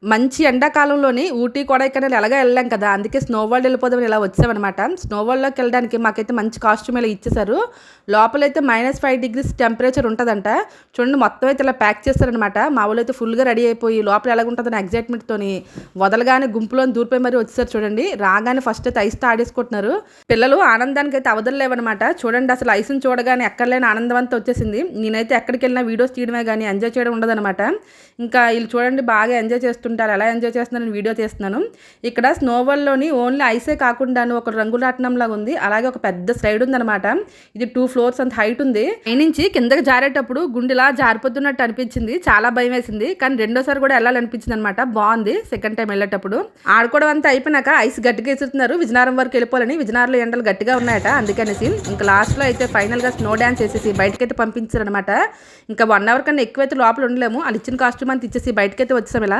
మంచి ఎండాకాలంలోని ఊటీ, కొడైకెనాల్ ఎలాగో వెళ్ళాం కదా! అందుకే స్నో వరల్డ్ వెళ్ళిపోదామని ఇలా వచ్చామనమాట. స్నో వరల్డ్‌లోకి వెళ్ళడానికి మాకైతే మంచి కాస్ట్యూమ్ ఇలా ఇచ్చేసారు. లోపలైతే -5 టెంపరేచర్ ఉంటదంట. చూడండి మొత్తం అయితే ఇలా ప్యాక్ చేశారనమాట. మా వోళ్ళైతే ఫుల్‌గా రెడీ అయిపోయి లోపల ఎలాగుంటదని ఎగ్జైట్‌మెంట్‌తోని వదలగానే గుంపులోని దూరిపోయి మరీ వచ్చేసారు చూడండి. రాగానే ఫస్ట్ అయితే ఐస్‌తో ఆడేసుకుంటున్నారు. పిల్లలు ఆనందానికైతే అవధులు లేవనమాట. చూడండి అసలు ఐస్‌ని చూడగానే ఎక్కడలేని ఆనందం అంతా వచ్చేసింది. నేనైతే ఎక్కడికెళ్ళినా వీడియోస్ తీయడమే గానీ ఎంజాయ్ చేయడం ఉండదనమాట. ఇంకా వీళ్ళు చూడండి బాగా ఎంజాయ్ చేస్తుంటారు. ఎలా ఎంజాయ్ చేస్తున్నారని వీడియో తీస్తున్నాను. ఇక్కడ స్నో వరల్డ్‌లోని ఓన్లీ ఐసే కాకుండాను ఒక రంగురాట్నంలాగా ఉంది. అలాగే ఒక పెద్ద స్లైడ్ ఉందనమాట. ఇది 2 ఫ్లోర్స్ అంత హైట్ ఉంది. పైనుంచి కిందకి జారేటప్పుడు గుండెలా జారిపోతున్నట్టు అనిపించింది. చాలా భయం వేసింది. కానీ రెండోసారి కూడా వెళ్ళాలనిపించింది అనమాట. బాగుంది సెకండ్ టైం వెళ్ళేటప్పుడు. ఆడుకోవడం అంతా అయిపోయినాక ఐస్ గట్టిగా ఎసురుతున్నారు. విజయనగరం వరకు వెళ్ళిపోవాలని. విజయనగరంలో ఎండలు గట్టిగా ఉన్నాయట అందుకనేసి ఇంకా లాస్ట్లో అయితే ఫైనల్గా స్నో డ్యాన్స్ వేసేసి బయటకైతే పంపించారనమాట. ఇంకా 1 అవర్ కన్నా ఎక్కువైతే లోపల ఉండలేము. వాళ్ళు ఇచ్చిన కాస్ట్యూమ్ అంతా ఇచ్చేసి బయటకైతే వచ్చాం ఇలా.